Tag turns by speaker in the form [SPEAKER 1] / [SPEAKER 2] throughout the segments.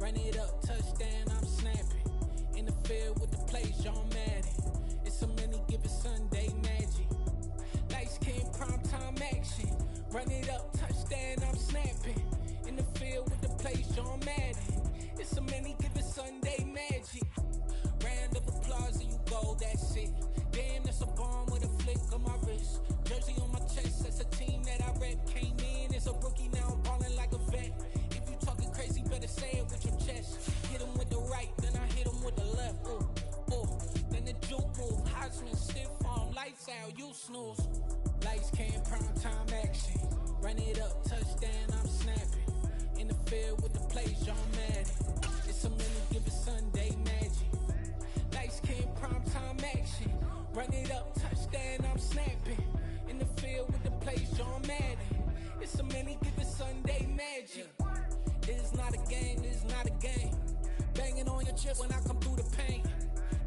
[SPEAKER 1] Run it up, touchdown, I'm snapping. In the field with the plays, John Madden. It's a many given Sunday magic. Light skin, primetime action. Run it up, touchdown, I'm snapping. In the field with the plays, John Madden. It's a many given Sunday magic. Round of applause and you go, that's it. Damn, that's a bomb with a flick on my wrist. Jersey on my chest, that's a team that I rep. Came in as a rookie, now I'm ballin' like a vet. If you talking crazy, better say it with your chest. Hit him with the right, then I hit him with the left. Ooh, ooh. Then the juke move, Heisman, stiff arm, lights out, you snooze. Lights came, prime time action. Run it up, touchdown, I'm snapping. In the field with the plays, John Madden. It's a many given Sunday magic. Lights came, prime time action. Run it up, touchdown, I'm snapping. In the field with the plays, John Madden. It's a many given Sunday magic. This is not a game, this is not a game. Banging on your chest when I come through the pain.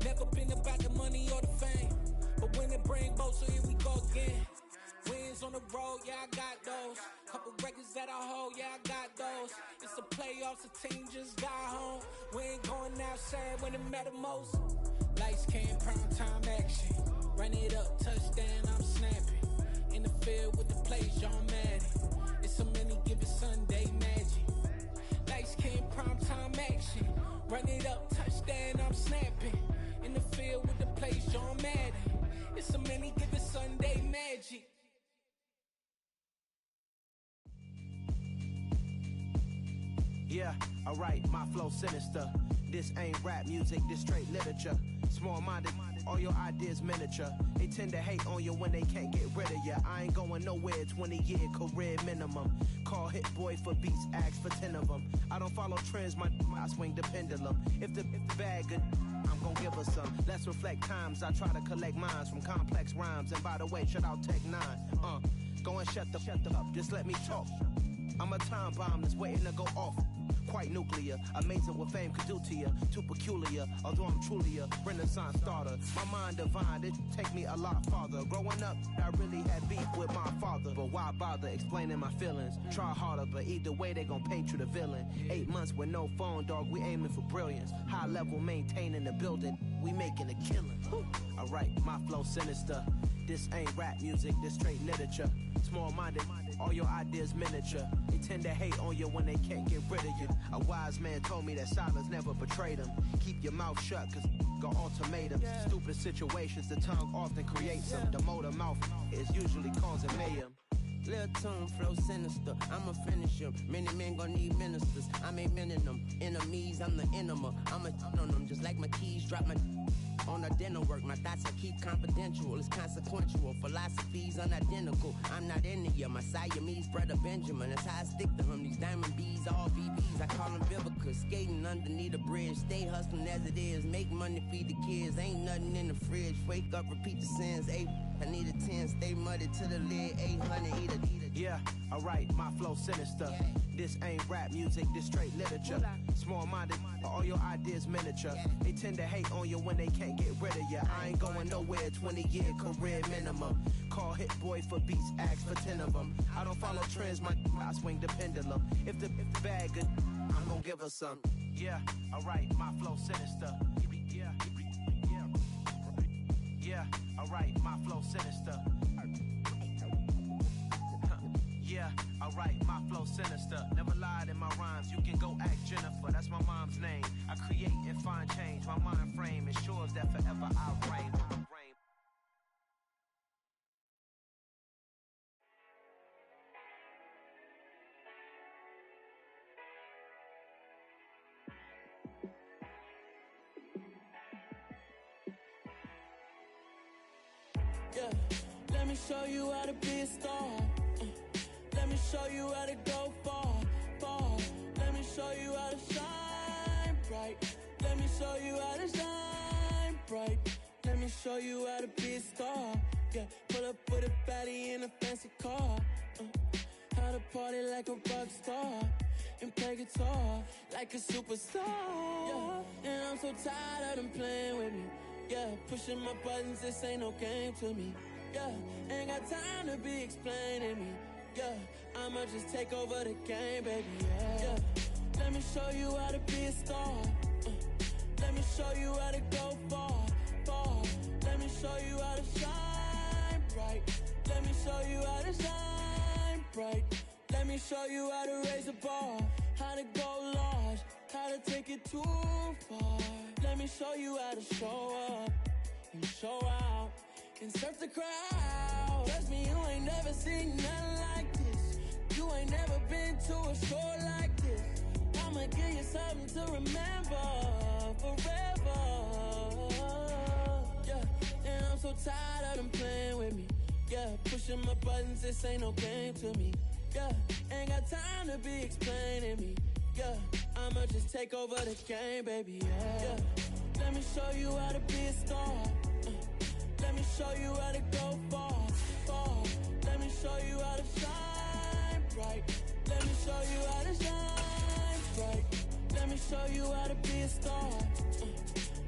[SPEAKER 1] Never been about the money or the fame, but when it bring both, so here we go again. Wins on the road, yeah, I got those. Couple records that I hold, yeah, I got those. It's the playoffs, the team just got home. We ain't going outside when it matter most. Lights came, prime time action. Run it up, touchdown, I'm snapping. In the field with the plays, John Madden. It's a many given Sunday magic. Lights came, prime time action. Run it up, touchdown, I'm snapping. In the field with the plays, John Madden. It's a many given Sunday magic.
[SPEAKER 2] Yeah, alright, my flow sinister. This ain't rap music, this straight literature. Small-minded, all your ideas miniature. They tend to hate on you when they can't get rid of you. I ain't going nowhere, 20-year career minimum. Call Hit Boy for beats, ask for 10 of them. I don't follow trends, I swing the pendulum. If the bag good, I'm gon' give her some. Let's reflect times, I try to collect minds from complex rhymes. And by the way, shout out Tech 9. Go and shut the up, just let me talk. I'm a time bomb that's waiting to go off. Quite nuclear, amazing what fame could do to you. Too peculiar, although I'm truly a renaissance starter. My mind divine, it take me a lot farther. Growing up, I really had beef with my father. But why bother explaining my feelings? Try harder, but either way they gon' paint you the villain. 8 months with no phone, dog, we aiming for brilliance. High level, maintaining the building, we making a killing. Alright, my flow sinister. This ain't rap music, this straight literature. Small-minded, all your ideas miniature. They tend to hate on you when they can't get rid of you. A wise man told me that silence never betrayed him. Keep your mouth shut, cause got ultimatums. Stupid situations, the tongue often creates them. The motor mouth is usually causing mayhem.
[SPEAKER 3] Lil' tune, flow sinister, I'ma finish him. Many men gon' need ministers, I'm a men in them. Enemies, I'm the enema, I'ma on them. Just like my keys, drop my on the dinner work. My thoughts I keep confidential, it's consequential. Philosophies unidentical, I'm not in you. My Siamese brother Benjamin, that's how I stick to him. These diamond bees, all BBs, I call them Vivica. Skating underneath the bridge, stay hustling as it is. Make money, feed the kids, ain't nothing in the fridge. Wake up, repeat the sins, I need a 10, stay muddy to the lid, 800, eat a.
[SPEAKER 2] Yeah, alright, my flow sinister. This ain't rap music, this straight literature. Small-minded, all your ideas miniature. They tend to hate on you when they can't get rid of you. I ain't going nowhere, 20-year career minimum. Call Hit Boy for beats, ask for 10 of them. I don't follow trends, I swing the pendulum. If the bag good, I'm gon' give her some. Yeah, alright, my flow sinister. Yeah, alright, my flow sinister. Yeah, alright, my flow sinister. Never lied in my rhymes, you can go ask Jennifer, that's my mom's name. I create and find change, my mind frame ensures that forever I reign.
[SPEAKER 4] Yeah, let me show you how to be a star. Let me show you how to go far, far. Let me show you how to shine bright. Let me show you how to shine bright. Let me show you how to be a star. Yeah, pull up with a baddie in a fancy car. How to party like a rock star and play guitar like a superstar. Yeah, and I'm so tired of them playing with me. Yeah, pushing my buttons, this ain't no game to me. Yeah, ain't got time to be explaining me. Yeah, I'ma just take over the game, baby, yeah. Let me show you how to be a star. Let me show you how to go far, far. Let me show you how to shine bright. Let me show you how to shine bright. Let me show you how to raise a bar, how to go large, how to take it too far. Let me show you how to show up and show out and surf the crowd. Trust me, you ain't never seen nothing like this. You ain't never been to a show like this. I'ma give you something to remember forever. Yeah, and I'm so tired of them playing with me. Yeah, pushing my buttons, this ain't no game to me. Yeah, ain't got time to be explaining me. Yeah, I'ma just take over the game, baby. Yeah, let me show you how to be a star. Let me show you how to go far, far. Let me show you how to shine bright. Let me show you how to shine bright. Let me show you how to be a star.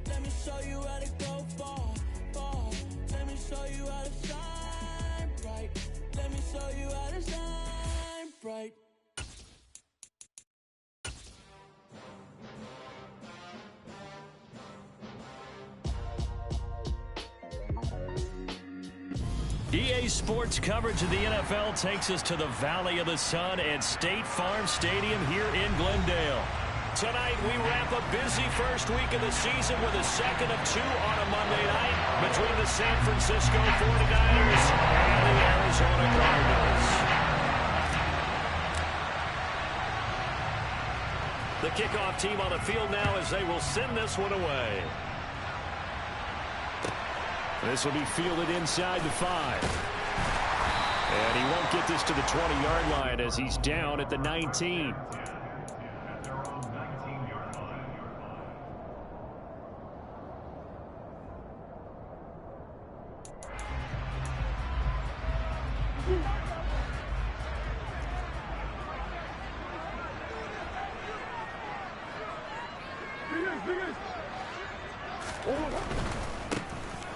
[SPEAKER 4] Let me show you how to go far, far. Let me show you how to shine bright. Let me show you how to shine bright.
[SPEAKER 5] EA Sports coverage of the NFL takes us to the Valley of the Sun at State Farm Stadium here in Glendale. Tonight, we wrap a busy first week of the season with a second of two on a Monday night between the San Francisco 49ers and the Arizona Cardinals. The kickoff team on the field now as they will send this one away. This will be fielded inside the 5. And he won't get this to the 20-yard line as he's down at the 19.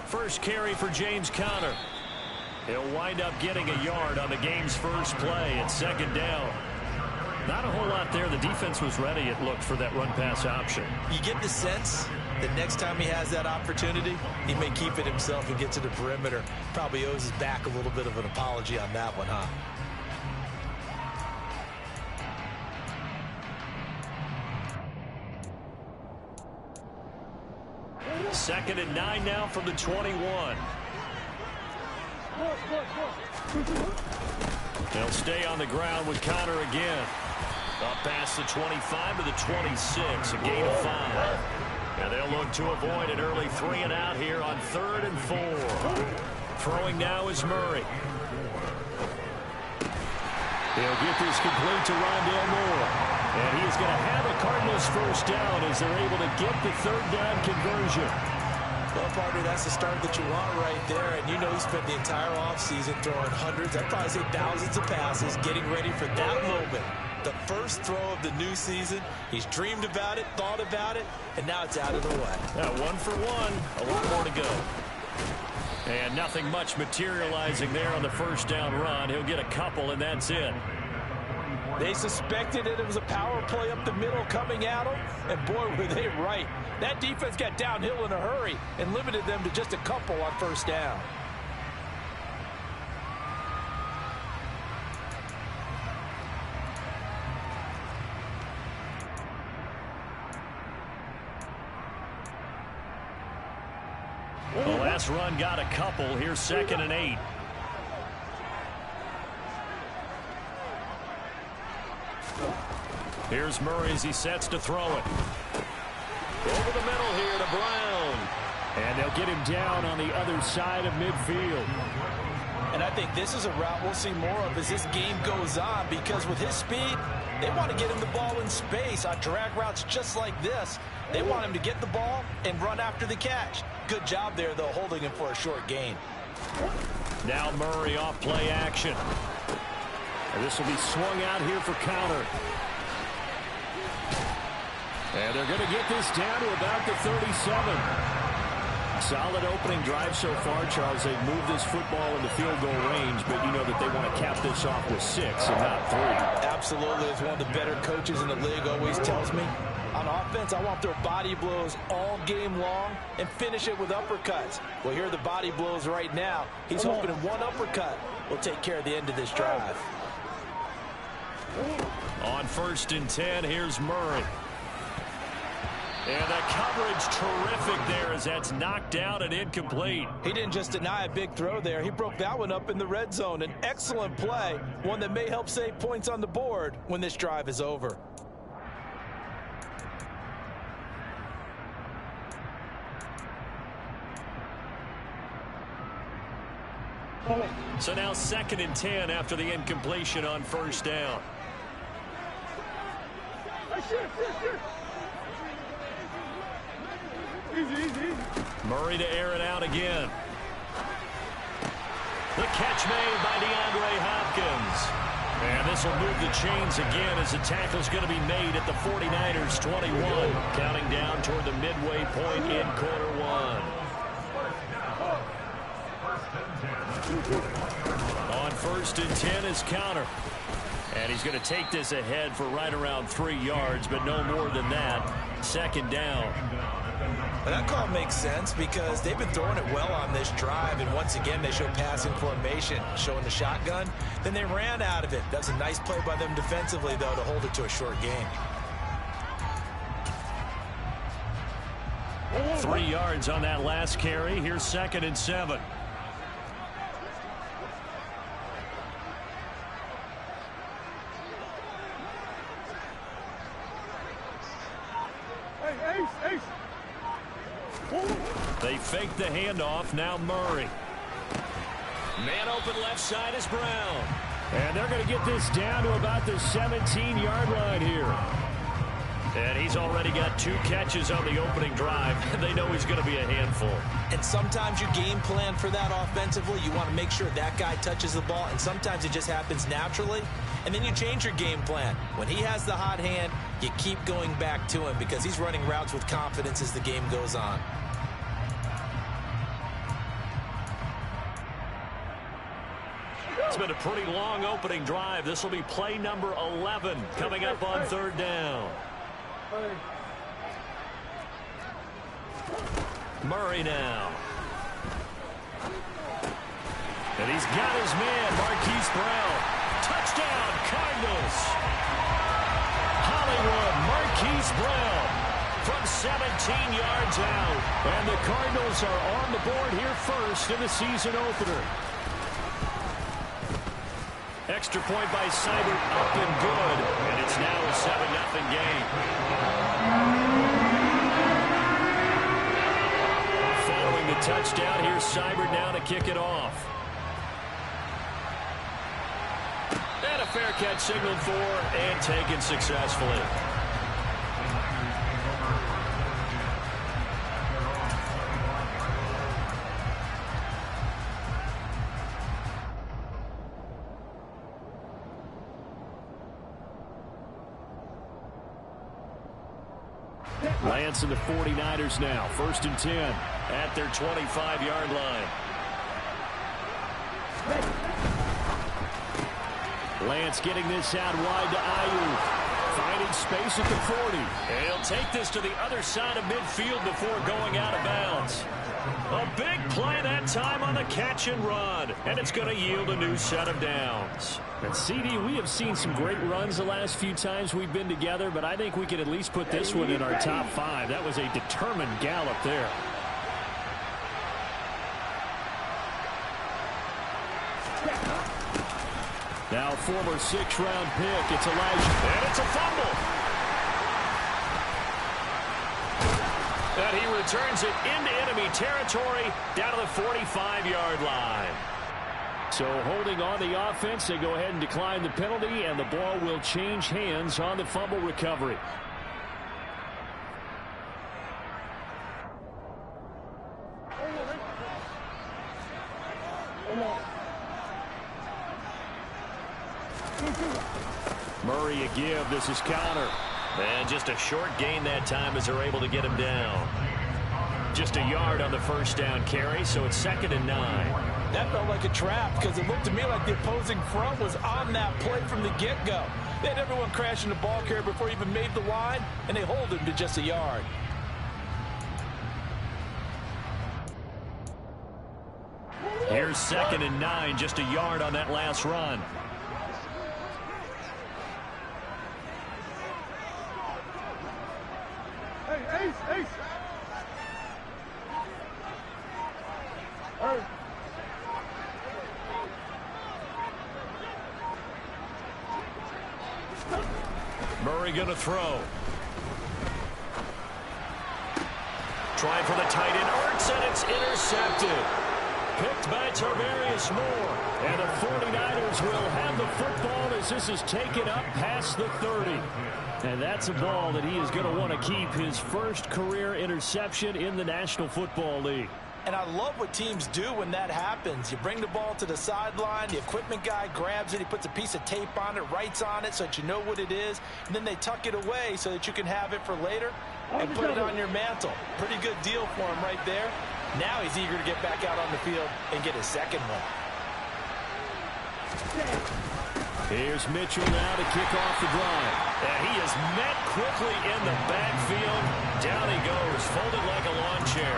[SPEAKER 5] First carry for James Conner. He'll wind up getting a yard on the game's first play at second down. Not a whole lot there. The defense was ready, it looked, for that run-pass option.
[SPEAKER 6] You get the sense that next time he has that opportunity, he may keep it himself and get to the perimeter. Probably owes his back a little bit of an apology on that one, huh?
[SPEAKER 5] Second and 9 now from the 21. They'll stay on the ground with Conner again. Up past the 25 to the 26, a gain of 5. And they'll look to avoid an early 3 and out here on 3rd and 4. Throwing now is Murray. He'll get this complete to Rondale Moore. And he is going to have a Cardinals first down as they're able to get the 3rd down conversion.
[SPEAKER 6] Well, partner, that's the start that you want right there. And you know he spent the entire offseason throwing hundreds, I'd probably say thousands of passes, getting ready for that moment. The first throw of the new season. He's dreamed about it, thought about it, and now it's out of the way.
[SPEAKER 5] Yeah, 1 for 1. A lot more to go. And nothing much materializing there on the first down run. He'll get a couple, and that's it.
[SPEAKER 6] They suspected it was a power play up the middle coming at them, and boy, were they right. That defense got downhill in a hurry and limited them to just a couple on first down.
[SPEAKER 5] The last run got a couple. Here's 2nd and 8. Here's Murray as he sets to throw it. Over the middle here to Brown. And they'll get him down on the other side of midfield.
[SPEAKER 6] And I think this is a route we'll see more of as this game goes on, because with his speed, they want to get him the ball in space on drag routes just like this. They want him to get the ball and run after the catch. Good job there, though, holding him for a short gain.
[SPEAKER 5] Now Murray off play action. And this will be swung out here for Conner. And they're going to get this down to about the 37. Solid opening drive so far, Charles. They've moved this football into field goal range, but you know that they want to cap this off with 6 and not 3.
[SPEAKER 6] Absolutely. As one of the better coaches in the league always tells me, on offense, I want their body blows all game long and finish it with uppercuts. Well, here are the body blows right now. He's hoping one uppercut will take care of the end of this drive.
[SPEAKER 5] On 1st and 10, here's Murray. And the coverage terrific there as that's knocked down and incomplete.
[SPEAKER 6] He didn't just deny a big throw there. He broke that one up in the red zone. An excellent play, one that may help save points on the board when this drive is over.
[SPEAKER 5] So now 2nd and 10 after the incompletion on 1st down. Murray to air it out again. The catch made by DeAndre Hopkins. And this will move the chains again as the tackle's going to be made at the 49ers 21. Counting down toward the midway point in quarter 1. On 1st and 10 is Counter. And he's going to take this ahead for right around 3 yards, but no more than that. 2nd down.
[SPEAKER 6] And that call makes sense because they've been throwing it well on this drive, and once again they show passing formation, showing the shotgun. Then they ran out of it. That was a nice play by them defensively, though, to hold it to a short game.
[SPEAKER 5] 3 yards on that last carry. Here's 2nd and 7. They fake the handoff. Now Murray. Man open left side is Brown. And they're going to get this down to about the 17-yard line here. And he's already got 2 catches on the opening drive. They know he's going to be a handful.
[SPEAKER 6] And sometimes you game plan for that offensively. You want to make sure that guy touches the ball, and sometimes it just happens naturally. And then you change your game plan. When he has the hot hand, you keep going back to him because he's running routes with confidence as the game goes on.
[SPEAKER 5] It's been a pretty long opening drive. This will be play number 11 coming up on 3rd down. Murray now. And he's got his man, Marquise Brown. Touchdown, Cardinals. Hollywood, Marquise Brown from 17 yards out. And the Cardinals are on the board here first in the season opener. Extra point by Seibert, up and good. And it's now a 7-0 game. Following the touchdown, here's Seibert now to kick it off. And a fair catch signaled for and taken successfully. Lance and the 49ers now. 1st and 10 at their 25-yard line. Lance getting this out wide to Ayuk. Finding space at the 40. And he'll take this to the other side of midfield before going out of bounds. A big play that time on the catch and run. And it's going to yield a new set of downs. And CD, we have seen some great runs the last few times we've been together, but I think we can at least put this one in our top 5. That was a determined gallop there. Now former 6th-round pick, it's Elijah. And it's a fumble. And he returns it into enemy territory down to the 45-yard line. So holding on the offense, they go ahead and decline the penalty, and the ball will change hands on the fumble recovery. Murray a give. This is Counter. And just a short gain that time as they're able to get him down. Just a yard on the first down carry, so it's 2nd and 9.
[SPEAKER 6] That felt like a trap because it looked to me like the opposing front was on that play from the get-go. They had everyone crashing the ball carrier before he even made the line, and they hold him to just a yard.
[SPEAKER 5] Here's 2nd and 9, just a yard on that last run.
[SPEAKER 7] Hey, Ace! Hey.
[SPEAKER 5] Murray going to throw. Trying for the tight end. Ertz, and it's intercepted. Picked by Tarvarius Moore. And the 49ers will have the football as this is taken up past the 30. And that's a ball that he is going to want to keep, his first career interception in the National Football League.
[SPEAKER 6] And I love what teams do when that happens. You bring the ball to the sideline, the equipment guy grabs it, he puts a piece of tape on it, writes on it so that you know what it is, and then they tuck it away so that you can have it for later and put it on your mantle. Pretty good deal for him right there. Now he's eager to get back out on the field and get his second one.
[SPEAKER 5] Here's Mitchell now to kick off the drive. And he is met quickly in the backfield. Down he goes, folded like a lawn chair.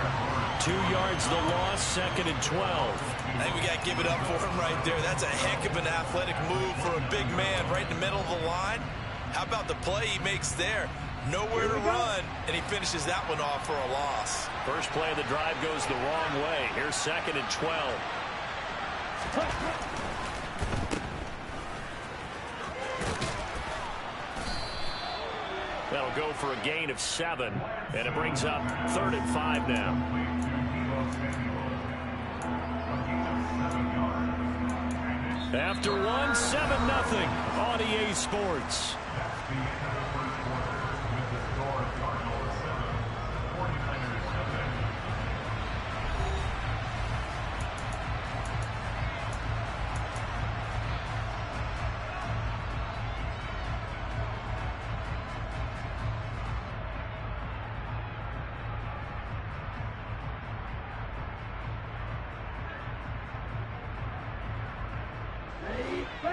[SPEAKER 5] 2 yards the loss, 2nd and 12.
[SPEAKER 8] I think we got to give it up for him right there. That's a heck of an athletic move for a big man right in the middle of the line. How about the play he makes there? Nowhere to run, and he finishes that one off for a loss.
[SPEAKER 5] First play of the drive goes the wrong way. Here's 2nd and 12. That'll go for a gain of 7, and it brings up 3rd and 5 now. After 1, 7-0 on EA Sports.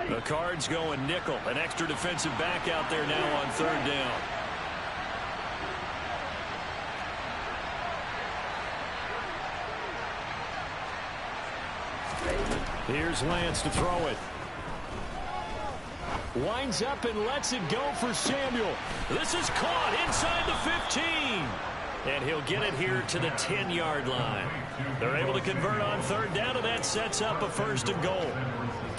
[SPEAKER 5] The Cards going nickel. An extra defensive back out there now on 3rd down. Here's Lance to throw it. Winds up and lets it go for Samuel. This is caught inside the 15. And he'll get it here to the 10-yard line. They're able to convert on 3rd down, and that sets up a 1st and goal.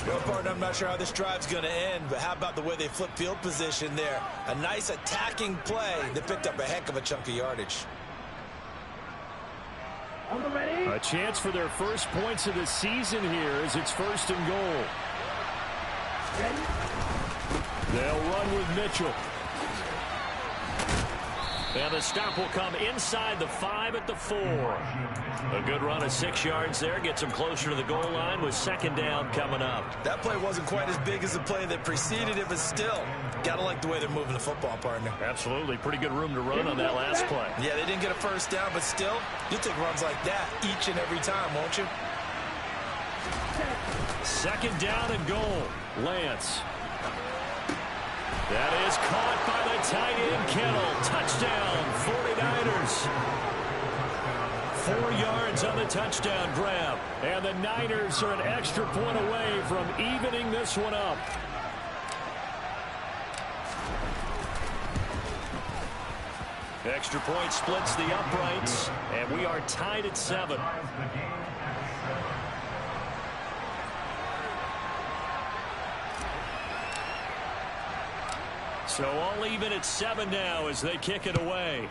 [SPEAKER 8] Well, partner, I'm not sure how this drive's going to end, but how about the way they flip field position there? A nice attacking play that picked up a heck of a chunk of yardage.
[SPEAKER 5] A chance for their first points of the season here as it's 1st and goal. They'll run with Mitchell. And the stop will come inside the 5 at the 4. A good run of 6 yards there. Gets them closer to the goal line with 2nd down coming up.
[SPEAKER 8] That play wasn't quite as big as the play that preceded it, but still, got to like the way they're moving the football, partner.
[SPEAKER 5] Absolutely. Pretty good room to run on that last play.
[SPEAKER 8] Yeah, they didn't get a 1st down, but still, you take runs like that each and every time, won't you?
[SPEAKER 5] 2nd down and goal. Lance. That is caught by the tight end, Kittle. Touchdown, 49ers. 4 yards on the touchdown grab. And the Niners are an extra point away from evening this one up. Extra point splits the uprights, and we are tied at 7. So all even at 7 now as they kick it away.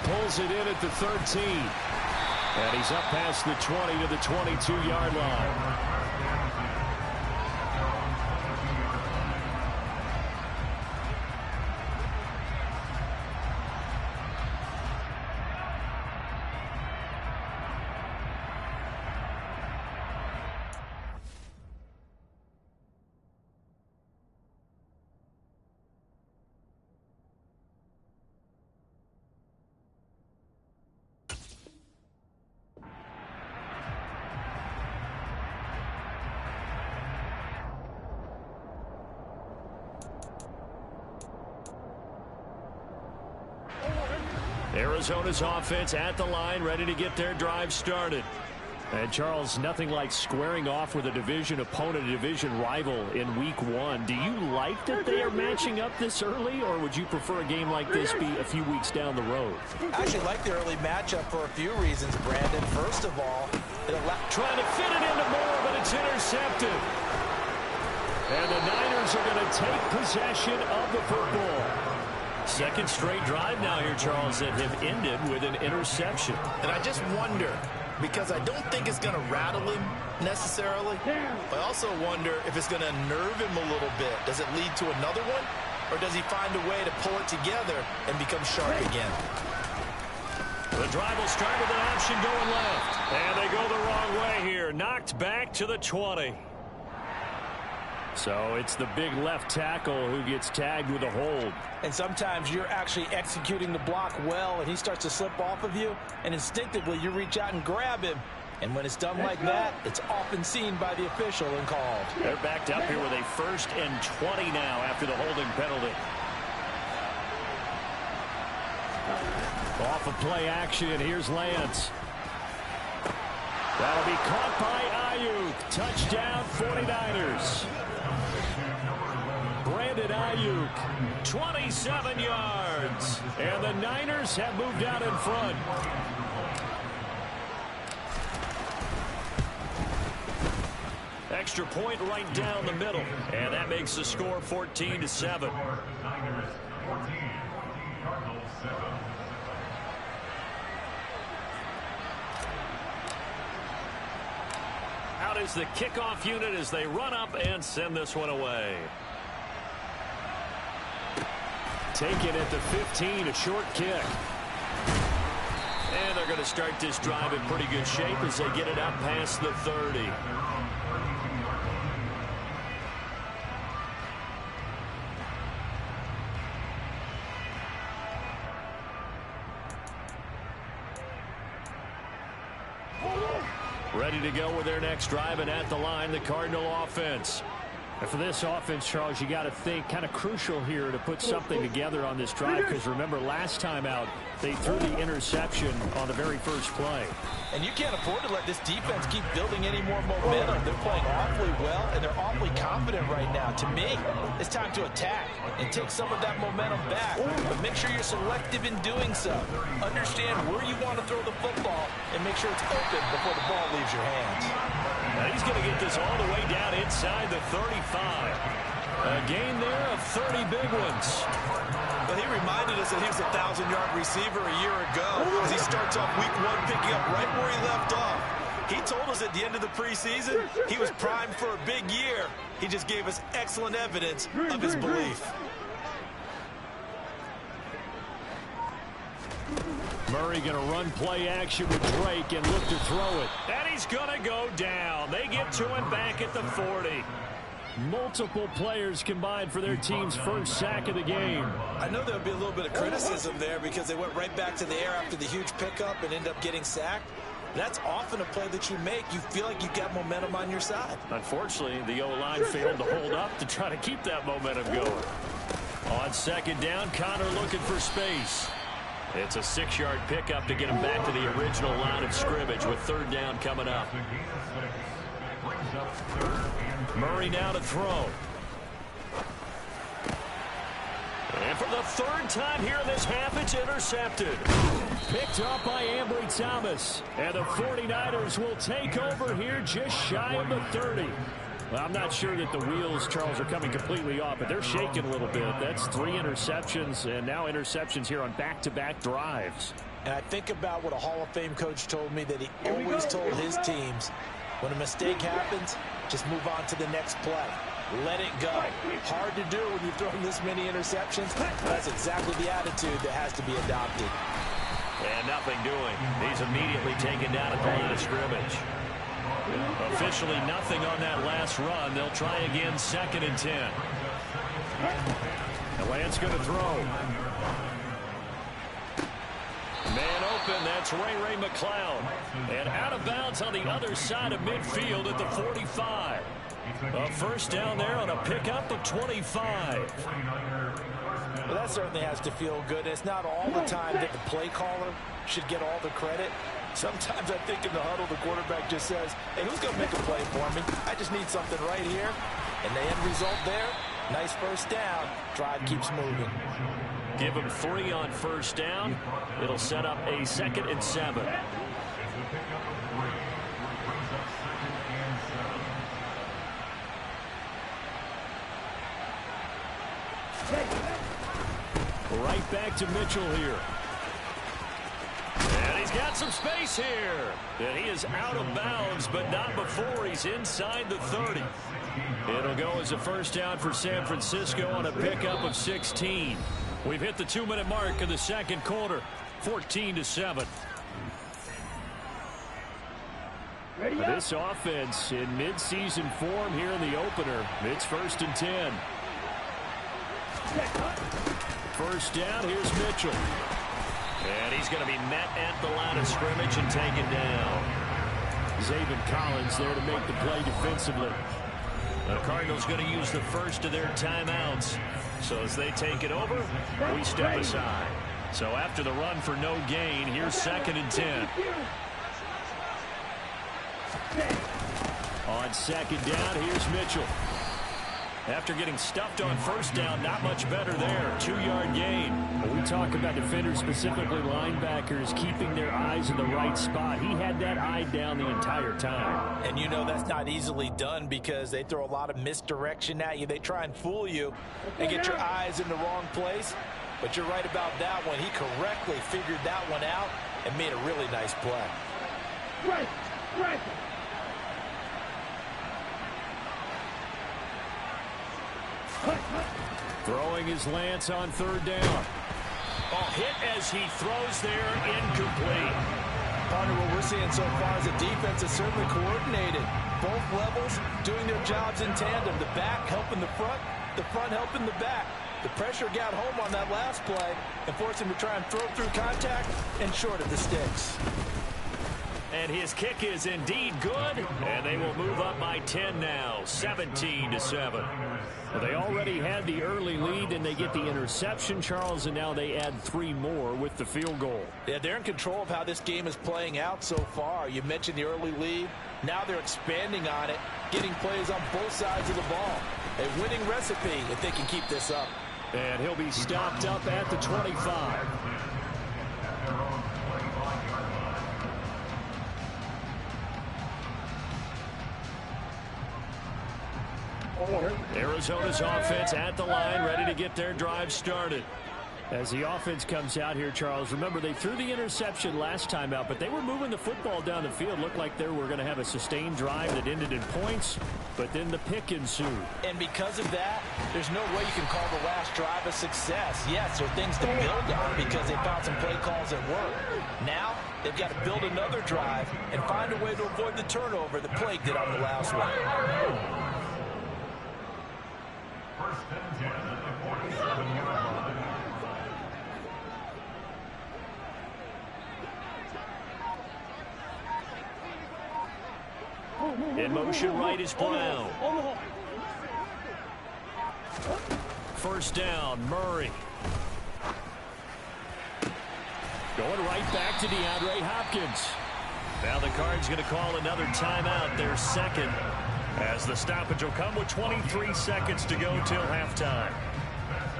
[SPEAKER 5] Pulls it in at the 13. And he's up past the 20 to the 22-yard line. Arizona's offense at the line, ready to get their drive started. And, Charles, nothing like squaring off with a division opponent, a division rival in week 1. Do you like that they are matching up this early, or would you prefer a game like this be a few weeks down the road?
[SPEAKER 6] I actually like the early matchup for a few reasons, Brandon. First of all,
[SPEAKER 5] trying to fit it into Moore, but it's intercepted. And the Niners are going to take possession of the football. Second straight drive now here, Charles, that have ended with an interception.
[SPEAKER 8] And I just wonder, because I don't think it's going to rattle him necessarily. I also wonder if it's going to nerve him a little bit. Does it lead to another one? Or does he find a way to pull it together and become sharp again?
[SPEAKER 5] The drive will start with an option going left. And they go the wrong way here. Knocked back to the 20. So it's the big left tackle who gets tagged with a hold.
[SPEAKER 6] And sometimes you're actually executing the block well, and he starts to slip off of you, and instinctively you reach out and grab him. And when it's done like that, it's often seen by the official and called.
[SPEAKER 5] They're backed up here with a 1st and 20 now after the holding penalty. Off of play action, and here's Lance. That'll be caught by Ayuk. Touchdown, 49ers. Brandon Ayuk, 27 yards. And the Niners have moved out in front. Extra point right down the middle. And that makes the score 14-7. Out is the kickoff unit as they run up and send this one away. Taken at the 15, a short kick. And they're going to start this drive in pretty good shape as they get it out past the 30. Ready to go with their next drive, and at the line, the Cardinal offense. And for this offense, Charles, you got to think kind of crucial here to put something together on this drive, because remember last time out they threw the interception on the very first play.
[SPEAKER 6] And you can't afford to let this defense keep building any more momentum. They're playing awfully well, and they're awfully confident right now. To me, it's time to attack and take some of that momentum back. But make sure you're selective in doing so. Understand where you want to throw the football and make sure it's open before the ball leaves your hands.
[SPEAKER 5] Now he's going to get this all the way down inside the 35. A gain there of 30 big ones.
[SPEAKER 8] But he reminded us that he was a 1,000-yard receiver a year ago as he starts off week 1 picking up right where he left off. He told us at the end of the preseason he was primed for a big year. He just gave us excellent evidence of his belief.
[SPEAKER 5] Murray going to run play action with Drake and look to throw it. And he's going to go down. They get to him back at the 40. Multiple players combined for their team's first sack of the game.
[SPEAKER 6] I know there'll be a little bit of criticism there because they went right back to the air after the huge pickup and ended up getting sacked. That's often a play that you make. You feel like you've got momentum on your side.
[SPEAKER 5] Unfortunately, the O-line failed to hold up to try to keep that momentum going. On second down, Connor looking for space. It's a 6-yard pickup to get him back to the original line of scrimmage with third down coming up. Murray now to throw. And for the third time here in this half, it's intercepted. Picked up by Ambry Thomas. And the 49ers will take over here just shy of the 30. Well, I'm not sure that the wheels, Charles, are coming completely off, but they're shaking a little bit. That's 3 interceptions, and now interceptions here on back-to-back drives.
[SPEAKER 6] And I think about what a Hall of Fame coach told me that he always told his teams, when a mistake happens, just move on to the next play. Let it go. Hard to do when you've thrown this many interceptions. That's exactly the attitude that has to be adopted.
[SPEAKER 5] And nothing doing. He's immediately taken down at the line of scrimmage. Officially nothing on that last run. They'll try again, 2nd and 10. And Lance going to throw. Man open, that's Ray McCloud. And out of bounds on the other side of midfield at the 45. A first down there on a pickup of 25.
[SPEAKER 6] Well, that certainly has to feel good. It's not all the time that the play caller should get all the credit. Sometimes I think in the huddle, the quarterback just says, hey, who's going to make a play for me? I just need something right here. And the end result there, nice first down. Drive keeps moving.
[SPEAKER 5] Give him 3 on first down. It'll set up a 2nd and 7. Right back to Mitchell here. And he's got some space here. And he is out of bounds, but not before he's inside the 30. It'll go as a first down for San Francisco on a pickup of 16. We've hit the 2-minute mark of the second quarter, 14-7. This offense in midseason form here in the opener. It's 1st and 10. First down, here's Mitchell. And he's going to be met at the line of scrimmage and taken down. Zaven Collins there to make the play defensively. The Cardinals going to use the first of their timeouts. So as they take it over, we step aside. So after the run for no gain, here's 2nd and 10. On 2nd down, here's Mitchell. After getting stuffed on first down, not much better there. 2-yard gain. When we talk about defenders, specifically linebackers, keeping their eyes in the right spot, he had that eye down the entire time.
[SPEAKER 6] And you know that's not easily done because they throw a lot of misdirection at you. They try and fool you and get your eyes in the wrong place. But you're right about that one. He correctly figured that one out and made a really nice play.
[SPEAKER 7] Right.
[SPEAKER 5] Throwing his Lance on 3rd down. Oh, hit as he throws there, incomplete.
[SPEAKER 6] Partner, what we're seeing so far is the defense is certainly coordinated. Both levels doing their jobs in tandem. The back helping the front helping the back. The pressure got home on that last play and forced him to try and throw through contact and short of the sticks.
[SPEAKER 5] And his kick is indeed good, and they will move up by 10 now, 17-7. Well, they already had the early lead, and they get the interception, Charles, and now they add 3 more with the field goal.
[SPEAKER 6] Yeah, they're in control of how this game is playing out so far. You mentioned the early lead. Now they're expanding on it, getting plays on both sides of the ball. A winning recipe if they can keep this up.
[SPEAKER 5] And he'll be stopped up at the 25. Arizona's offense at the line, ready to get their drive started. As the offense comes out here, Charles, remember they threw the interception last time out, but they were moving the football down the field. Looked like they were going to have a sustained drive that ended in points, but then the pick ensued.
[SPEAKER 6] And because of that, there's no way you can call the last drive a success. Yes, there are things to build on because they found some play calls that work. Now, they've got to build another drive and find a way to avoid the turnover that plagued it on the last one.
[SPEAKER 5] In motion right is Brown. First down, Murray. Going right back to DeAndre Hopkins. Now the Cards going to call another timeout, their second, as the stoppage will come with 23 seconds to go till halftime.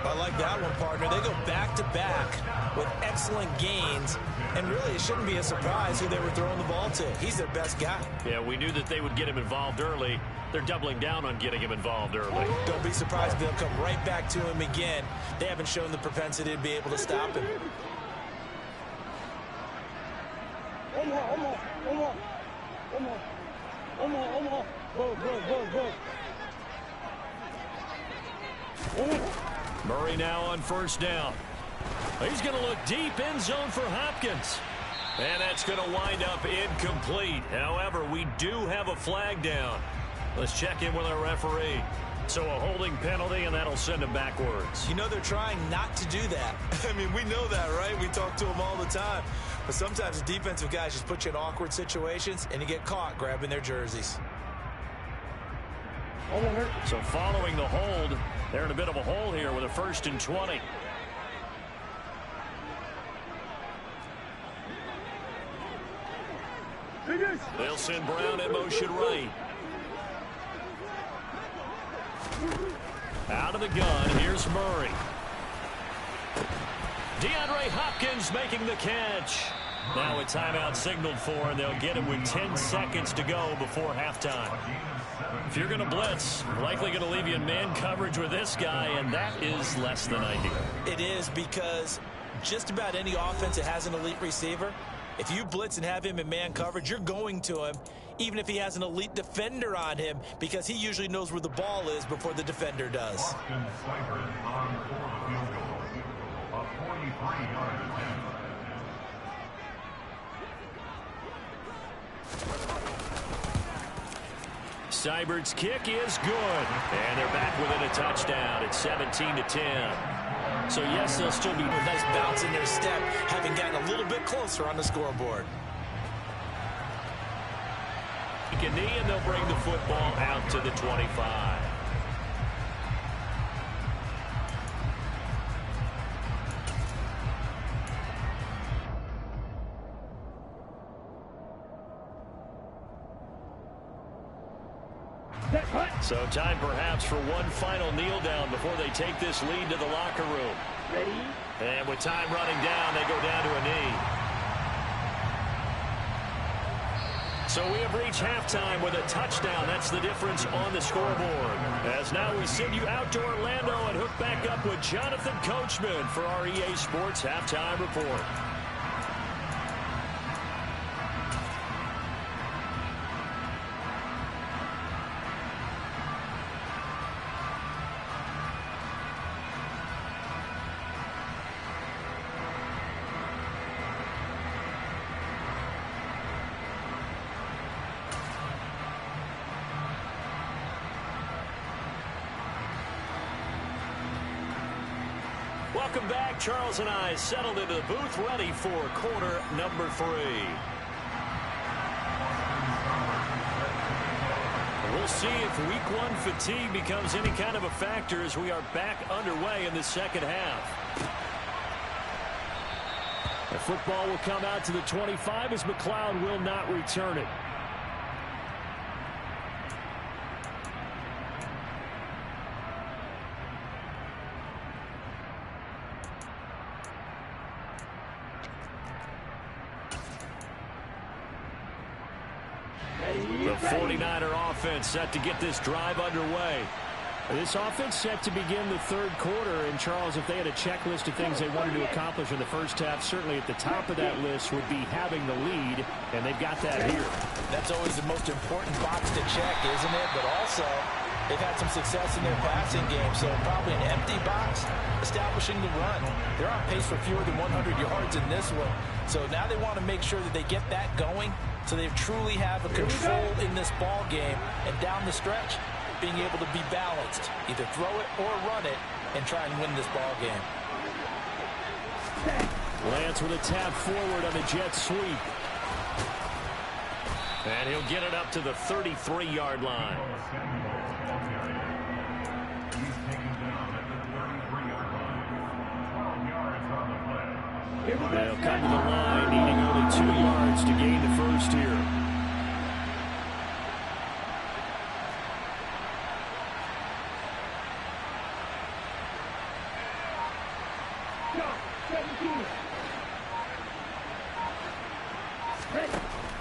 [SPEAKER 6] I like that one, partner. They go back-to-back with excellent gains, and really it shouldn't be a surprise who they were throwing the ball to. He's their best guy.
[SPEAKER 5] Yeah, we knew that they would get him involved early. They're doubling down on getting him involved early.
[SPEAKER 6] Don't be surprised if they'll come right back to him again. They haven't shown the propensity to be able to stop him.
[SPEAKER 5] Murray now on first down. He's going to look deep, end zone for Hopkins. And that's going to wind up incomplete. However, we do have a flag down. Let's check in with our referee. So a holding penalty, and that'll send him backwards.
[SPEAKER 6] You know they're trying not to do that. I mean, we know that, right? We talk to them all the time. But sometimes the defensive guys just put you in awkward situations, and you get caught grabbing their jerseys.
[SPEAKER 5] So following the hold, they're in a bit of a hole here with a 1st and 20. They'll send Brown in motion right. Out of the gun, here's Murray. DeAndre Hopkins making the catch. Now a timeout signaled for, and they'll get it with 10 seconds to go before halftime. If you're going to blitz, likely going to leave you in man coverage with this guy, and that is less than ideal.
[SPEAKER 6] It is, because just about any offense that has an elite receiver, if you blitz and have him in man coverage, you're going to him, even if he has an elite defender on him, because he usually knows where the ball is before the defender does.
[SPEAKER 5] Seibert's kick is good, and they're back within a touchdown. It's 17-10. So yes, they'll still be
[SPEAKER 6] a nice bounce in their step, having gotten a little bit closer on the scoreboard.
[SPEAKER 5] Take a knee, and they'll bring the football out to the 25. So time perhaps for one final kneel down before they take this lead to the locker room.
[SPEAKER 7] Ready?
[SPEAKER 5] And with time running down, they go down to a knee. So we have reached halftime with a touchdown. That's the difference on the scoreboard. As now we send you out to Orlando and hook back up with Jonathan Coachman for our EA Sports Halftime Report. Welcome back. Charles and I settled into the booth, ready for quarter number 3. We'll see if week 1 fatigue becomes any kind of a factor as we are back underway in the second half. The football will come out to the 25 as McLeod will not return it. The 49er offense set to get this drive underway. This offense set to begin the third quarter. And, Charles, if they had a checklist of things they wanted to accomplish in the first half, certainly at the top of that list would be having the lead, and they've got that here.
[SPEAKER 6] That's always the most important box to check, isn't it? But also, they've had some success in their passing game, so probably an empty box establishing the run. They're on pace for fewer than 100 yards in this one. So now they want to make sure that they get that going so they truly have a control in this ball game, and down the stretch, being able to be balanced, either throw it or run it, and try and win this ball game.
[SPEAKER 5] Lance with a tap forward on the jet sweep. And he'll get it up to the 33-yard line. They'll come to the line, needing only 2 yards to gain the first here.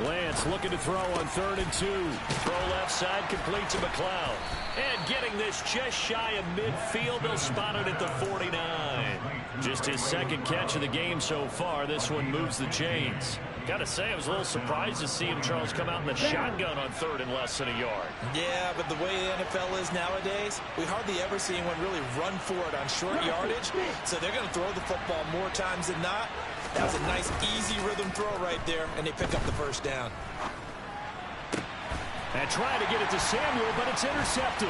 [SPEAKER 5] Lance looking to throw on 3rd and 2. Throw left side, complete to McLeod. And getting this just shy of midfield, they'll spot it at the 49. Just his second catch of the game so far. This one moves the chains. Got to say, I was a little surprised to see him, Charles, come out in the shotgun on 3rd and less than a yard.
[SPEAKER 6] Yeah, but the way the NFL is nowadays, we hardly ever see anyone really run for it on short yardage. So they're going to throw the football more times than not. That was a nice, easy rhythm throw right there, and they pick up the first down.
[SPEAKER 5] And trying to get it to Samuel, but it's intercepted.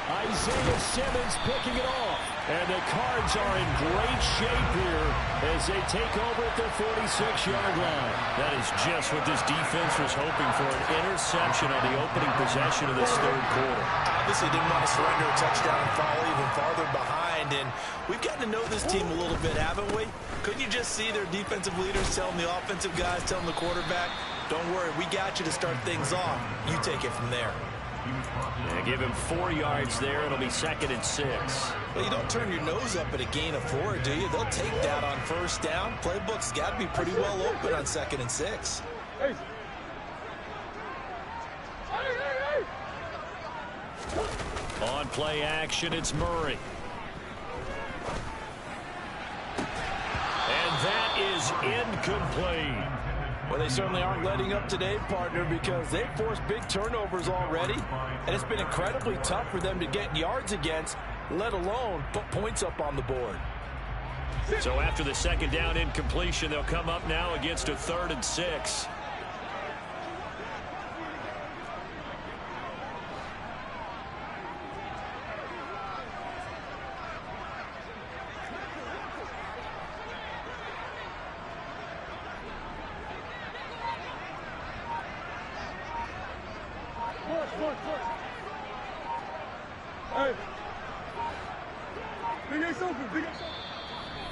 [SPEAKER 5] Isaiah Simmons picking it off. And the Cards are in great shape here as they take over at their 46-yard line. That is just what this defense was hoping for, an interception on the opening possession of this third quarter.
[SPEAKER 8] Obviously didn't want to surrender a touchdown and fall even farther behind. And we've gotten to know this team a little bit, haven't we? Couldn't you just see their defensive leaders telling the offensive guys, telling the quarterback, don't worry, we got you to start things off. You take it from there.
[SPEAKER 5] Yeah, give him 4 yards there. It'll be 2nd and 6.
[SPEAKER 8] Well, you don't turn your nose up at a gain of 4, do you? They'll take that on first down. Playbook's got to be pretty well open on 2nd and 6.
[SPEAKER 5] On play action, it's Murray. And that is incomplete.
[SPEAKER 6] Well, they certainly aren't letting up today, partner, because they've forced big turnovers already, and it's been incredibly tough for them to get yards against, let alone put points up on the board.
[SPEAKER 5] So after the 2nd down incompletion, they'll come up now against a 3rd and 6.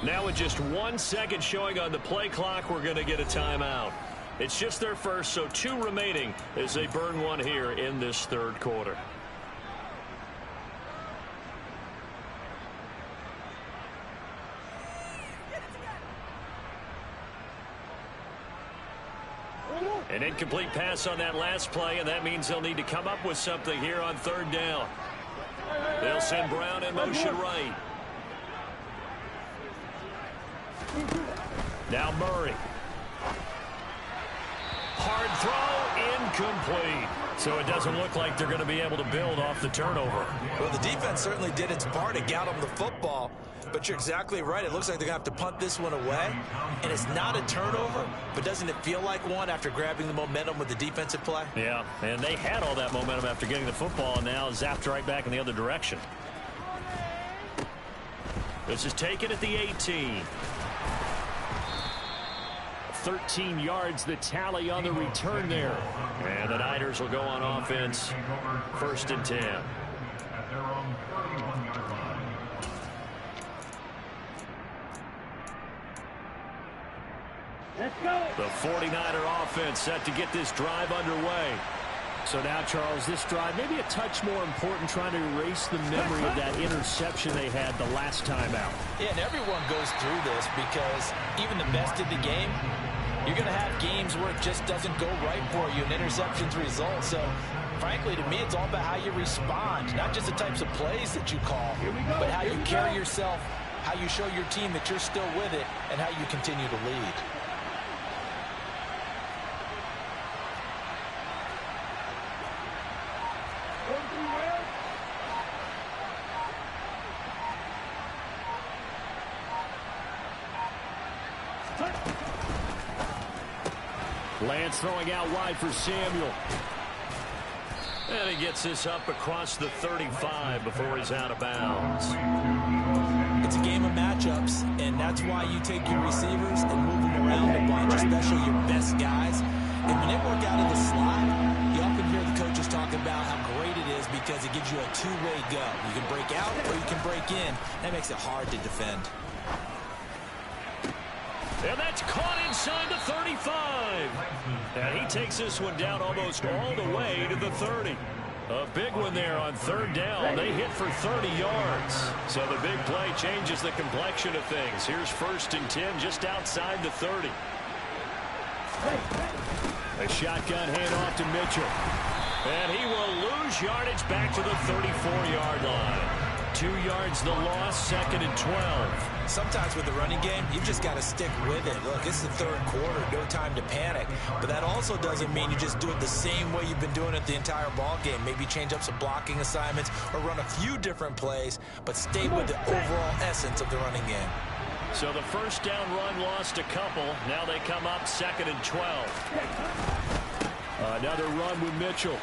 [SPEAKER 5] Now with just 1 second showing on the play clock, we're going to get a timeout. It's just their first, so 2 remaining as they burn one here in this third quarter. An incomplete pass on that last play, and that means they'll need to come up with something here on 3rd down. They'll send Brown in motion right. Now Murray. Hard throw, incomplete. So it doesn't look like they're going to be able to build off the turnover.
[SPEAKER 8] Well, the defense certainly did its part to get them the football, but you're exactly right. It looks like they're going to have to punt this one away, and it's not a turnover, but doesn't it feel like one after grabbing the momentum with the defensive play?
[SPEAKER 5] Yeah, and they had all that momentum after getting the football, and now zapped right back in the other direction. This is taken at the 18. 13 yards, the tally on the return there. And the Niners will go on offense, 1st and 10. The 49er offense set to get this drive underway. So now, Charles, this drive maybe a touch more important, trying to erase the memory of that interception they had the last time out.
[SPEAKER 6] Yeah, and everyone goes through this because even the best of the game, you're going to have games where it just doesn't go right for you and interceptions result. So, frankly, to me, it's all about how you respond, not just the types of plays that you call, but how you carry yourself, how you show your team that you're still with it, and how you continue to lead.
[SPEAKER 5] Lance throwing out wide for Samuel. And he gets this up across the 35 before he's out of bounds.
[SPEAKER 8] It's a game of matchups, and that's why you take your receivers and move them around a bunch, especially your best guys. And when they work out of the slot, you often hear the coaches talk about how great it is because it gives you a two-way go. You can break out or you can break in. That makes it hard to defend.
[SPEAKER 5] And that's caught inside the 35. And he takes this one down almost all the way to the 30. A big one there on 3rd down. They hit for 30 yards. So the big play changes the complexion of things. Here's 1st and 10 just outside the 30. A shotgun handoff to Mitchell. And he will lose yardage back to the 34-yard line. 2 yards the loss, 2nd and 12.
[SPEAKER 8] Sometimes with the running game, you've just got to stick with it. Look, it's the 3rd quarter, no time to panic. But that also doesn't mean you just do it the same way you've been doing it the entire ball game. Maybe change up some blocking assignments or run a few different plays, but stay with the overall essence of the running game.
[SPEAKER 5] So the 1st down run lost a couple. Now they come up 2nd and 12. Another run with Mitchell.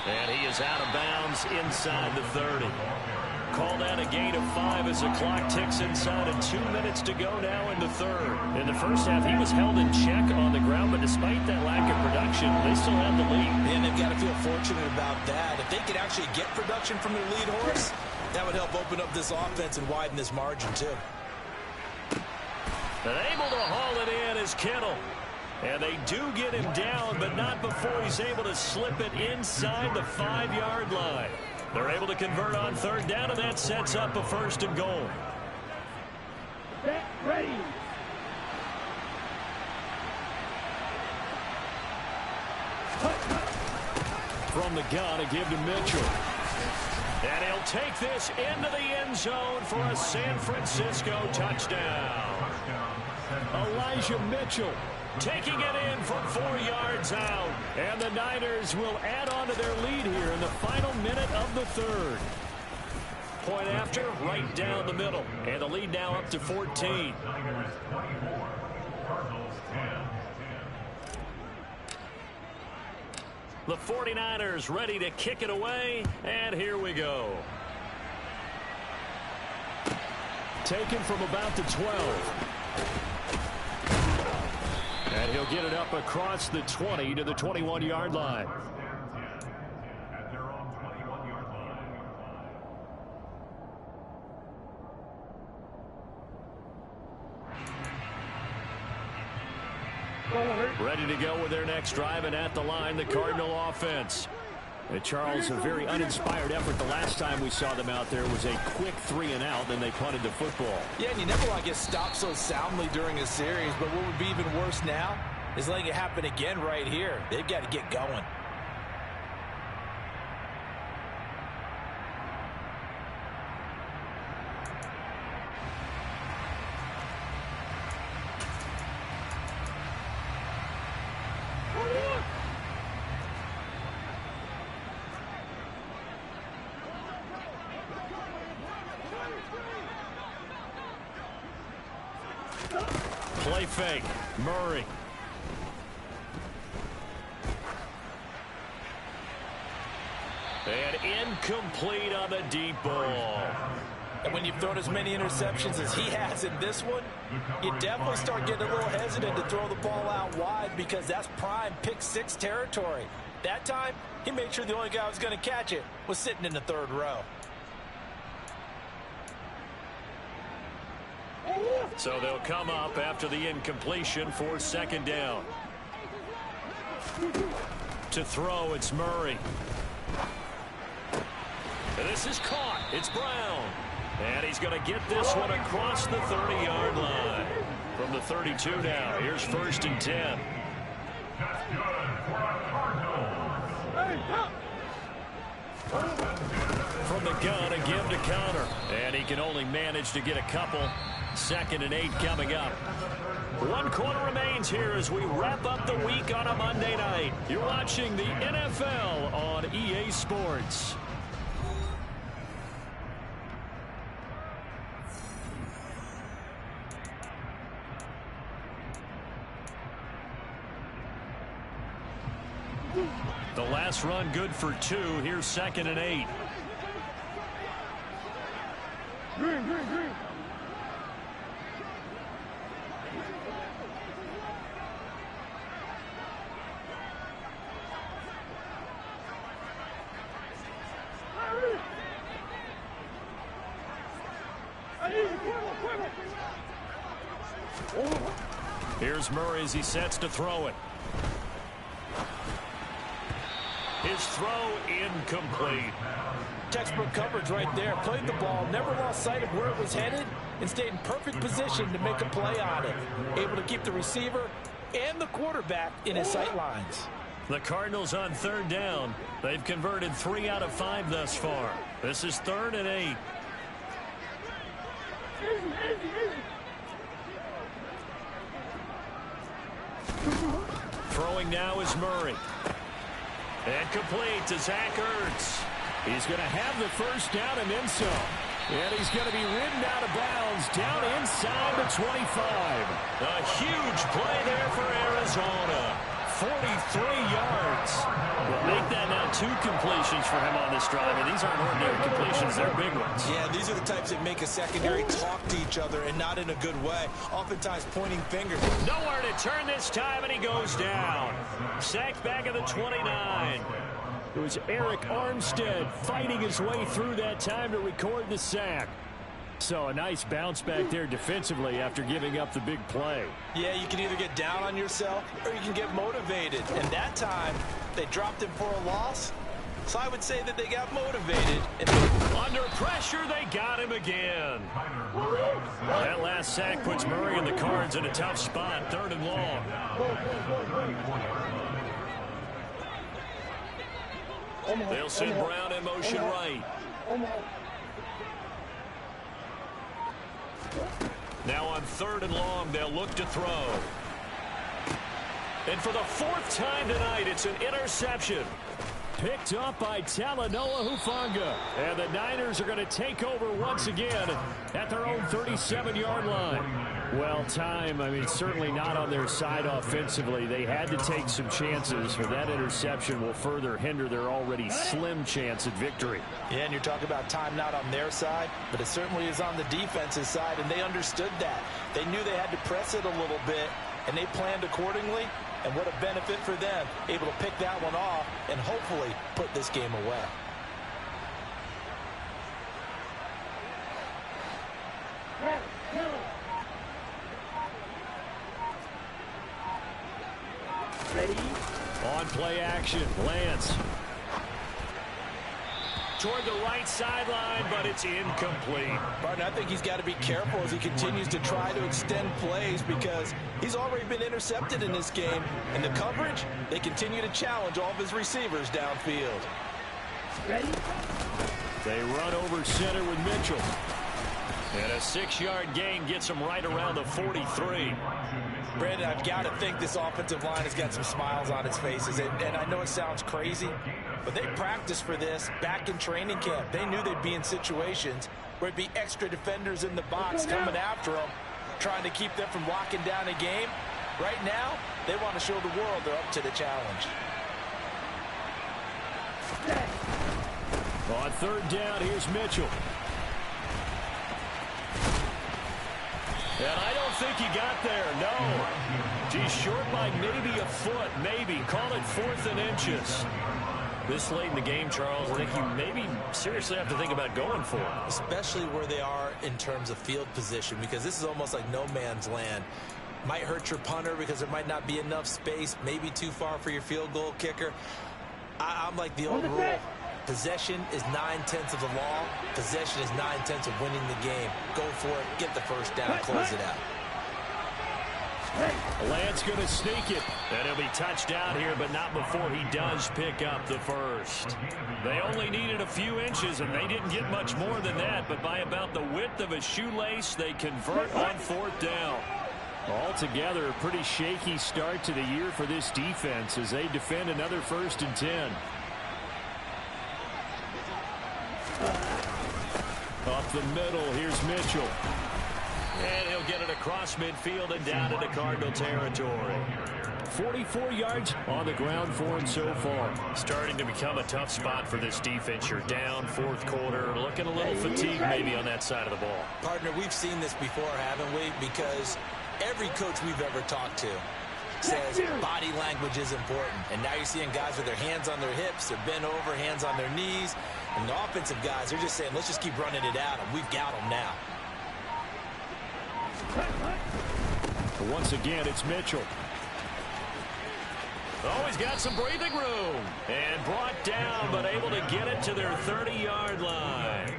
[SPEAKER 5] And he is out of bounds inside the 30. Call that a gain of 5 as the clock ticks inside of 2 minutes to go now in the third. In the first half, he was held in check on the ground, but despite that lack of production, they still have the lead.
[SPEAKER 6] And they've got to feel fortunate about that. If they could actually get production from their lead horse, that would help open up this offense and widen this margin, too.
[SPEAKER 5] And able to haul it in is Kittle. And they do get him down, but not before he's able to slip it inside the 5-yard line. They're able to convert on third down, and that sets up a 1st and goal.
[SPEAKER 7] Get ready.
[SPEAKER 5] From the gun, a give to Mitchell. And he'll take this into the end zone for a San Francisco touchdown. Elijah Mitchell taking it in from 4 yards out. And the Niners will add on to their lead here in the final minute of the third. Point after, right down the middle. And the lead now up to 14. The 49ers ready to kick it away. And here we go. Taken from about the 12. And he'll get it up across the 20 to the 21-yard line. Ready to go with their next drive, and at the line, the Cardinal offense. And Charles, a very uninspired effort the last time we saw them out there was a quick 3-and-out, then they punted the football.
[SPEAKER 6] Yeah, and you never want to get stopped so soundly during a series, but what would be even worse now is letting it happen again right here. They've got to get going.
[SPEAKER 5] Play fake. Murray. And incomplete on the deep ball.
[SPEAKER 6] And when you've thrown as many interceptions as he has in this one, you definitely start getting a little hesitant to throw the ball out wide because that's prime pick-6 territory. That time, he made sure the only guy who was going to catch it was sitting in the third row.
[SPEAKER 5] So they'll come up after the incompletion for 2nd down. To throw, it's Murray. And this is caught. It's Brown. And he's going to get this one across the 30-yard line. From the 32 now, here's 1st and 10. From the gun, a give to Connor. And he can only manage to get a couple. 2nd and 8 coming up. 1 quarter remains here as we wrap up the week on a Monday night. You're watching the NFL on EA Sports. The last run good for 2. Here's 2nd and 8.
[SPEAKER 7] Green, green, green.
[SPEAKER 5] Here's Murray as he sets to throw it. His throw incomplete.
[SPEAKER 6] Textbook coverage right there. Played the ball, never lost sight of where it was headed, and stayed in perfect position to make a play on it. Able to keep the receiver and the quarterback in his sight lines.
[SPEAKER 5] The Cardinals on 3rd down. They've converted 3 out of 5 thus far. This is 3rd and 8. Throwing now is Murray. And complete to Zach Ertz. He's going to have the 1st down and then some. And he's going to be ridden out of bounds down inside the 25. A huge play there for Arizona. 43 yards. We'll make that now 2 completions for him on this drive, and these aren't ordinary completions. They're big ones.
[SPEAKER 6] Yeah, these are the types that make a secondary talk to each other, and not in a good way. Oftentimes pointing fingers.
[SPEAKER 5] Nowhere to turn this time, and he goes down. Sacked back at the 29. It was Eric Armstead fighting his way through that time to record the sack. So a nice bounce back there defensively after giving up the big play.
[SPEAKER 6] Yeah, you can either get down on yourself or you can get motivated. And that time, they dropped him for a loss. So I would say that they got motivated.
[SPEAKER 5] Under pressure, they got him again. That last sack puts Murray and the Cards in a tough spot, 3rd and long. They'll send Brown in motion right. Now on 3rd and long, they'll look to throw. And for the 4th time tonight, it's an interception. Picked up by Talanoa Hufanga. And the Niners are going to take over once again at their own 37-yard line. Well, certainly not on their side offensively. They had to take some chances, but that interception will further hinder their already slim chance at victory.
[SPEAKER 6] Yeah, and you're talking about time not on their side, but it certainly is on the defense's side, and they understood that. They knew they had to press it a little bit, and they planned accordingly. And what a benefit for them, able to pick that one off and hopefully put this game away.
[SPEAKER 7] Ready?
[SPEAKER 5] On play action, Lance. Toward the right sideline, but it's incomplete.
[SPEAKER 6] Barton, I think he's got to be careful as he continues to try to extend plays because he's already been intercepted in this game. And the coverage, they continue to challenge all of his receivers downfield.
[SPEAKER 7] Ready?
[SPEAKER 5] They run over center with Mitchell. And a 6-yard gain gets him right around the 43.
[SPEAKER 6] Brandon, I've got to think this offensive line has got some smiles on its faces. And I know it sounds crazy, but they practiced for this back in training camp. They knew they'd be in situations where it'd be extra defenders in the box coming after them, trying to keep them from locking down a game. Right now, they want to show the world they're up to the challenge.
[SPEAKER 5] On 3rd down, here's Mitchell. And I don't think he got there, no. He's short by maybe a foot, maybe. Call it 4th and inches. This late in the game, Charles, I think you maybe seriously have to think about going for it.
[SPEAKER 6] Especially where they are in terms of field position, because this is almost like no man's land. Might hurt your punter because there might not be enough space, maybe too far for your field goal kicker. I'm like the old rule. Possession is 9/10 of the law. Possession is 9/10 of winning the game. Go for it. Get the first down. Close it out.
[SPEAKER 5] Lance going to sneak it. And he'll be touched down here, but not before he does pick up the first. They only needed a few inches, and they didn't get much more than that. But by about the width of a shoelace, they convert on 4th down. Altogether, a pretty shaky start to the year for this defense as they defend another 1st and 10. Up the middle, here's Mitchell. And he'll get it across midfield and down into Cardinal territory. 44 yards on the ground for him so far. Starting to become a tough spot for this defense. You're down 4th quarter, looking a little fatigued maybe on that side of the ball.
[SPEAKER 6] Partner, we've seen this before, haven't we? Because every coach we've ever talked to says body language is important. And now you're seeing guys with their hands on their hips, they're bent over, hands on their knees. And the offensive guys, they're just saying, let's just keep running it at them. We've got them now.
[SPEAKER 5] Once again, it's Mitchell. Oh, he's got some breathing room. And brought down, but able to get it to their 30-yard line.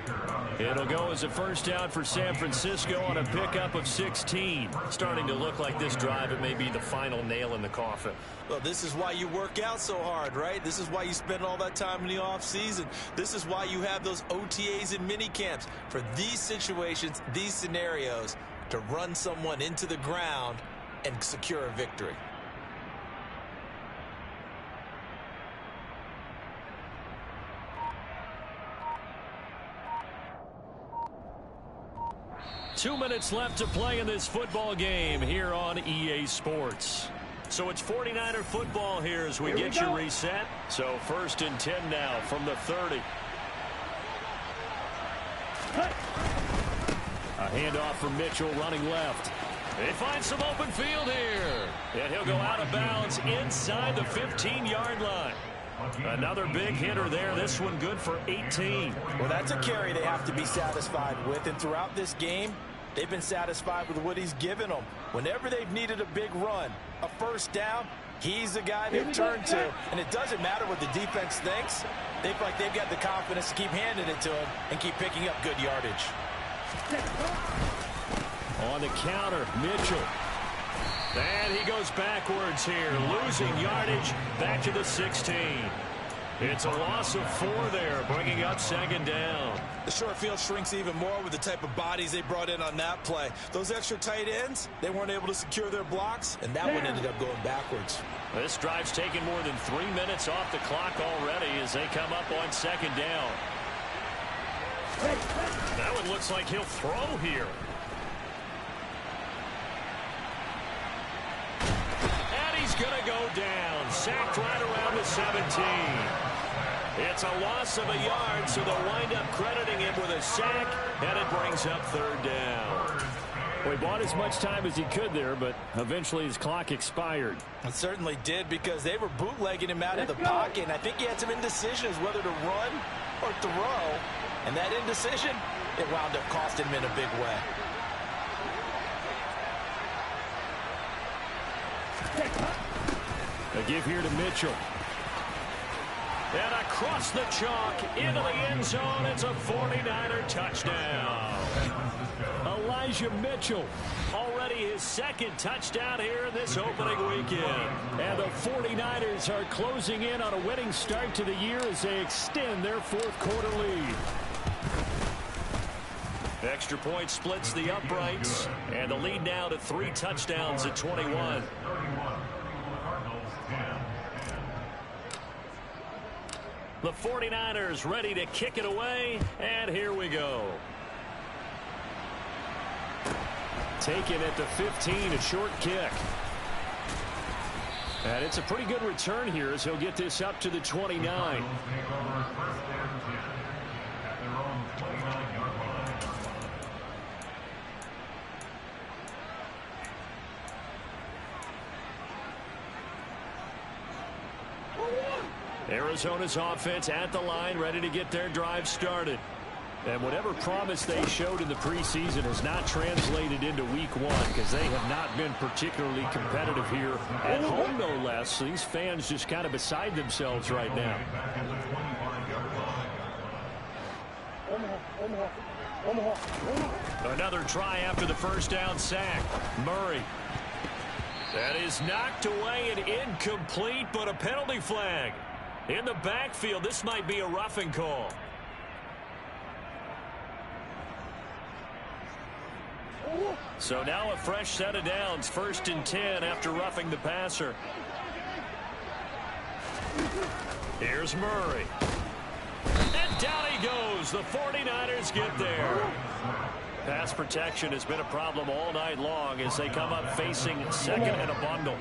[SPEAKER 5] It'll go as a first down for San Francisco on a pickup of 16. Starting to look like this drive, it may be the final nail in the coffin.
[SPEAKER 6] Well, this is why you work out so hard, right? This is why you spend all that time in the offseason. This is why you have those OTAs and mini camps. For these situations, these scenarios, to run someone into the ground and secure a victory. Two minutes left to play in this football game here on EA Sports.
[SPEAKER 5] So it's 49er football here as we get you reset. So 1st and 10 now from the 30. A handoff from Mitchell running left. They find some open field here. And he'll go out of bounds inside the 15-yard line. Another big hitter there. This one good for 18.
[SPEAKER 6] Well, that's a carry they have to be satisfied with. And throughout this game, they've been satisfied with what he's given them. Whenever they've needed a big run, a first down, he's the guy they've turned to. And it doesn't matter what the defense thinks. They feel like they've got the confidence to keep handing it to him and keep picking up good yardage.
[SPEAKER 5] On the counter, Mitchell. And he goes backwards here, losing yardage back to the 16. It's a loss of 4 there, bringing up 2nd down.
[SPEAKER 8] The short field shrinks even more with the type of bodies they brought in on that play. Those extra tight ends, they weren't able to secure their blocks, and that one ended up going backwards.
[SPEAKER 5] This drive's taken more than 3 minutes off the clock already as they come up on 2nd down. That one looks like he'll throw here. And he's going to go down. Sacked right around the 17. It's a loss of a yard, so they'll wind up crediting him with a sack, and it brings up 3rd down. Well, he bought as much time as he could there, but eventually his clock expired.
[SPEAKER 6] It certainly did, because they were bootlegging him out of the pocket, and I think he had some indecision as whether to run or throw. And that indecision, it wound up costing him in a big way.
[SPEAKER 5] A give here to Mitchell. And across the chalk into the end zone. It's a 49er touchdown. Elijah Mitchell, already his 2nd touchdown here in this opening weekend. And the 49ers are closing in on a winning start to the year as they extend their 4th quarter lead. Extra point splits the uprights, and the lead now to 3 touchdowns at 21. The 49ers ready to kick it away, and here we go. Taken at the 15, a short kick. And it's a pretty good return here as he'll get this up to the 29. Arizona's offense at the line, ready to get their drive started. And whatever promise they showed in the preseason has not translated into week 1 because they have not been particularly competitive here at home, no less. So these fans just kind of beside themselves right now. Another try after the first down sack. Murray. That is knocked away and incomplete, but a penalty flag. In the backfield, this might be a roughing call. So now a fresh set of downs, 1st and 10 after roughing the passer. Here's Murray. And down he goes. The 49ers get there. Pass protection has been a problem all night long as they come up facing 2nd and a bundle.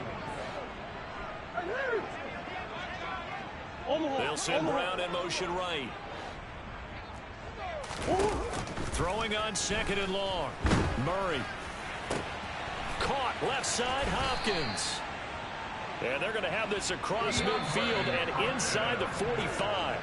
[SPEAKER 5] They'll send Brown in motion right. Throwing on 2nd and long. Murray. Caught left side, Hopkins. And they're going to have this across midfield and inside the 45.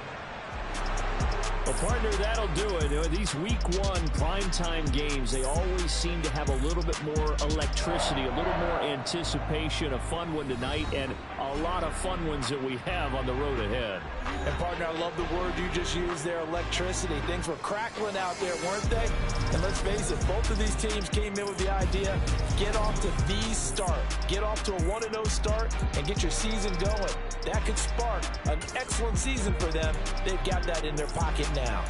[SPEAKER 5] Well, partner, that'll do it. These week 1 primetime games, they always seem to have a little bit more electricity, a little more anticipation. A fun one tonight, and a lot of fun ones that we have on the road ahead.
[SPEAKER 6] And, partner, I love the word you just used there, electricity. Things were crackling out there, weren't they? And let's face it, both of these teams came in with the idea, get off to the start. Get off to a 1-0 start and get your season going. That could spark an excellent season for them. They've got that in their pocket now.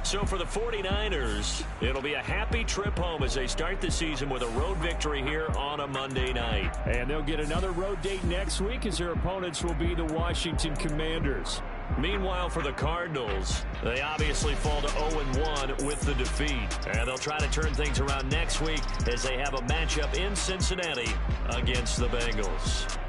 [SPEAKER 5] So for the 49ers, it'll be a happy trip home as they start the season with a road victory here on a Monday night. And they'll get another road date next week as their opponents will be the Washington Commanders. Meanwhile, for the Cardinals, they obviously fall to 0-1 with the defeat. And they'll try to turn things around next week as they have a matchup in Cincinnati against the Bengals.